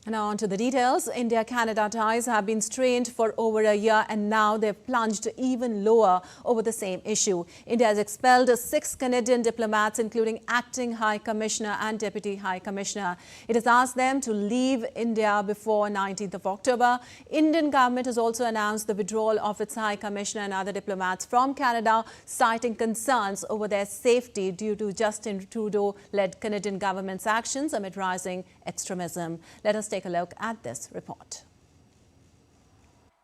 Now on to the details. India-Canada ties have been strained for over a year and now they've plunged even lower over the same issue. India has expelled 6 Canadian diplomats, including Acting High Commissioner and Deputy High Commissioner. It has asked them to leave India before 19th of October. Indian government has also announced the withdrawal of its High Commissioner and other diplomats from Canada, citing concerns over their safety due to Justin Trudeau-led Canadian government's actions amid rising extremism. Let us take a look at this report.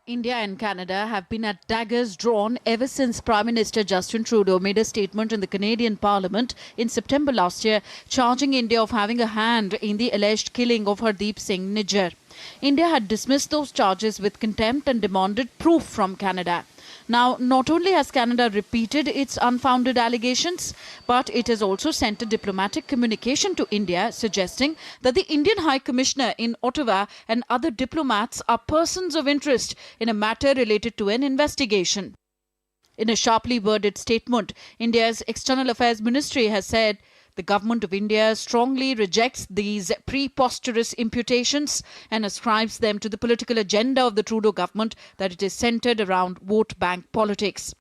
India and Canada have been at daggers drawn ever since Prime Minister Justin Trudeau made a statement in the Canadian Parliament in September last year, charging India of having a hand in the alleged killing of Hardeep Singh Nijjar. India had dismissed those charges with contempt and demanded proof from Canada. Now, not only has Canada repeated its unfounded allegations, but it has also sent a diplomatic communication to India suggesting that the Indian High Commissioner in Ottawa and other diplomats are persons of interest in a matter related to an investigation. In a sharply worded statement, India's External Affairs Ministry has said the Government of India strongly rejects these preposterous imputations and ascribes them to the political agenda of the Trudeau government, that it is centred around vote bank politics.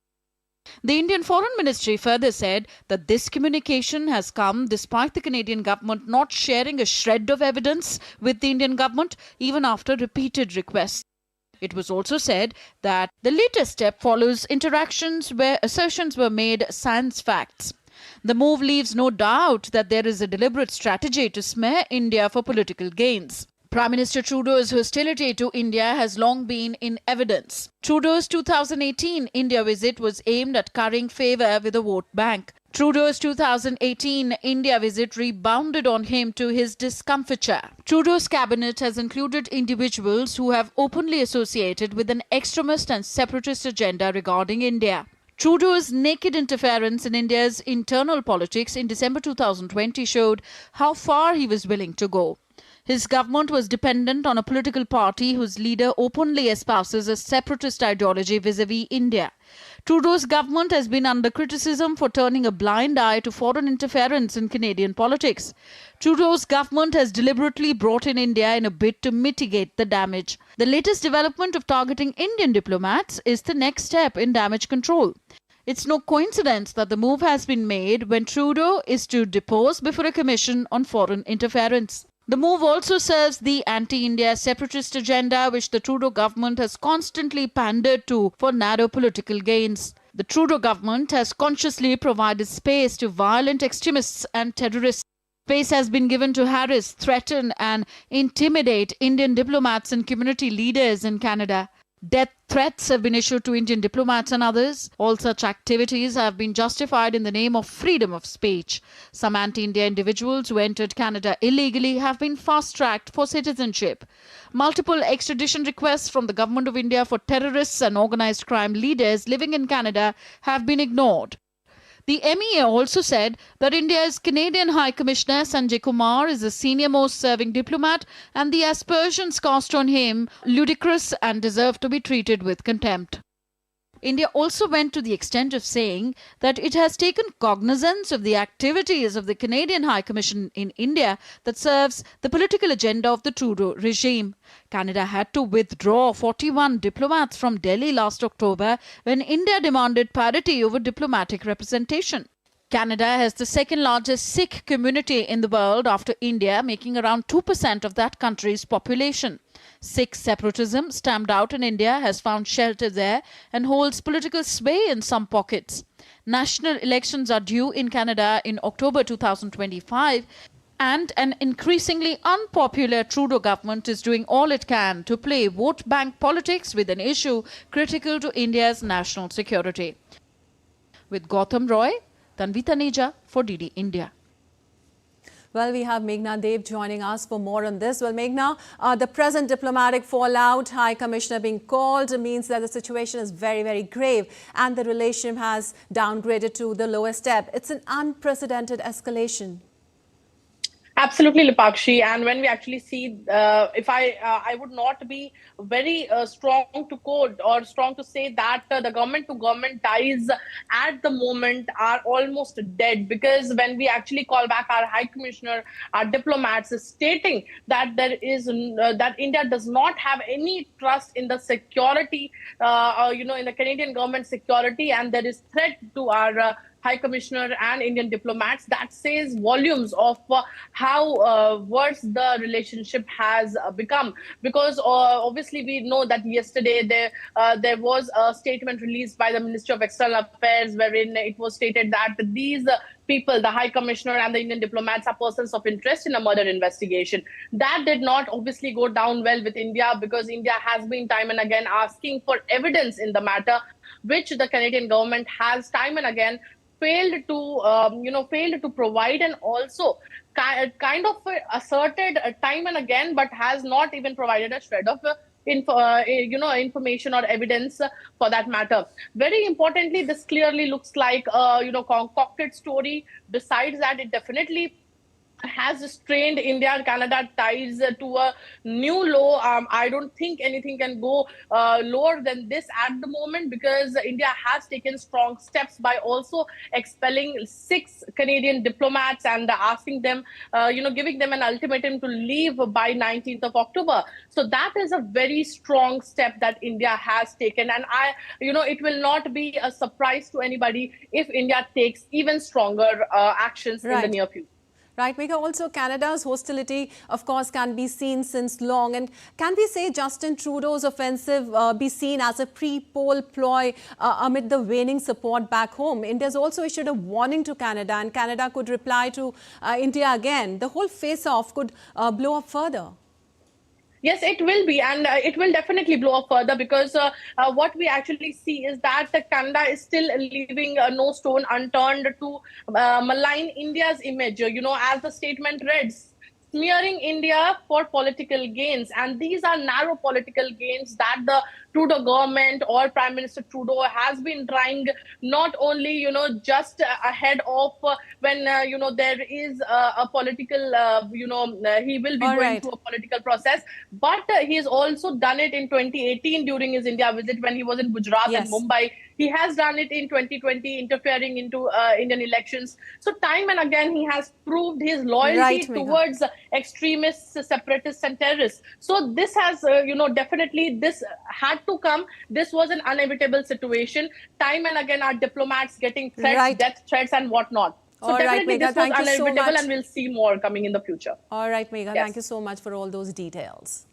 The Indian Foreign Ministry further said that this communication has come despite the Canadian government not sharing a shred of evidence with the Indian government, even after repeated requests. It was also said that the latest step follows interactions where assertions were made sans facts. The move leaves no doubt that there is a deliberate strategy to smear India for political gains. Prime Minister Trudeau's hostility to India has long been in evidence. Trudeau's 2018 India visit was aimed at currying favour with the vote bank. Trudeau's 2018 India visit rebounded on him to his discomfiture. Trudeau's cabinet has included individuals who have openly associated with an extremist and separatist agenda regarding India. Trudeau's naked interference in India's internal politics in December 2020 showed how far he was willing to go. His government was dependent on a political party whose leader openly espouses a separatist ideology vis-à-vis India. Trudeau's government has been under criticism for turning a blind eye to foreign interference in Canadian politics. Trudeau's government has deliberately brought in India in a bid to mitigate the damage. The latest development of targeting Indian diplomats is the next step in damage control. It's no coincidence that the move has been made when Trudeau is to depose before a commission on foreign interference. The move also serves the anti-India separatist agenda which the Trudeau government has constantly pandered to for narrow political gains. The Trudeau government has consciously provided space to violent extremists and terrorists. Space has been given to harass, threaten and intimidate Indian diplomats and community leaders in Canada. Death threats have been issued to Indian diplomats and others. All such activities have been justified in the name of freedom of speech. Some anti-India individuals who entered Canada illegally have been fast-tracked for citizenship. Multiple extradition requests from the Government of India for terrorists and organised crime leaders living in Canada have been ignored. The MEA also said that India's Canadian High Commissioner Sanjay Kumar is the senior-most serving diplomat and the aspersions cast on him ludicrous and deserve to be treated with contempt. India also went to the extent of saying that it has taken cognizance of the activities of the Canadian High Commission in India that serves the political agenda of the Trudeau regime. Canada had to withdraw 41 diplomats from Delhi last October when India demanded parity over diplomatic representation. Canada has the second largest Sikh community in the world after India, making around 2% of that country's population. Sikh separatism, stamped out in India, has found shelter there and holds political sway in some pockets. National elections are due in Canada in October 2025, and an increasingly unpopular Trudeau government is doing all it can to play vote bank politics with an issue critical to India's national security. With Gautam Roy, Tanvi Taneja for DD India. Well, we have Meghna Dev joining us for more on this. Well, Meghna, the present diplomatic fallout, High Commissioner being called, means that the situation is very, very grave and the relationship has downgraded to the lowest step. It's an unprecedented escalation. Absolutely, Lipakshi. And when we actually see, if I would not be very strong to quote or strong to say that the government-to-government ties at the moment are almost dead, because when we actually call back our High Commissioner, our diplomats, is stating that that India does not have any trust in the security, in the Canadian government security, and there is threat to our High Commissioner and Indian diplomats. That says volumes of how worse the relationship has become. Because obviously we know that yesterday there was a statement released by the Ministry of External Affairs wherein it was stated that these people, the High Commissioner and the Indian diplomats, are persons of interest in a murder investigation. That did not obviously go down well with India, because India has been time and again asking for evidence in the matter, which the Canadian government has time and again failed to provide, and also kind of asserted time and again, but has not even provided a shred of information or evidence for that matter. Very importantly, this clearly looks like concocted story. Besides that, it definitely has strained India-Canada ties to a new low. I don't think anything can go lower than this at the moment, because India has taken strong steps by also expelling 6 Canadian diplomats and asking them, giving them an ultimatum to leave by 19th of October. So that is a very strong step that India has taken. And it will not be a surprise to anybody if India takes even stronger actions in the near future. Right, Megha. Also, Canada's hostility, of course, can be seen since long. And can we say Justin Trudeau's offensive be seen as a pre-poll ploy amid the waning support back home? India's also issued a warning to Canada, and Canada could reply to India again. The whole face-off could blow up further. Yes, it will be, and it will definitely blow up further, because what we actually see is that Canada is still leaving no stone unturned to malign India's image, as the statement reads, smearing India for political gains. And these are narrow political gains that the Trudeau government or Prime Minister Trudeau has been trying, not only, just ahead of when, there is a political, he will be going through a political process. But he's also done it in 2018 during his India visit when he was in Gujarat and Mumbai. He has done it in 2020, interfering into Indian elections. So time and again, he has proved his loyalty towards extremists, separatists and terrorists. So this has, definitely this had to come. This was an inevitable situation. Time and again, our diplomats getting threats, death threats and whatnot. So definitely this was inevitable, and we'll see more coming in the future. All right, Megha. Thank you so much for all those details.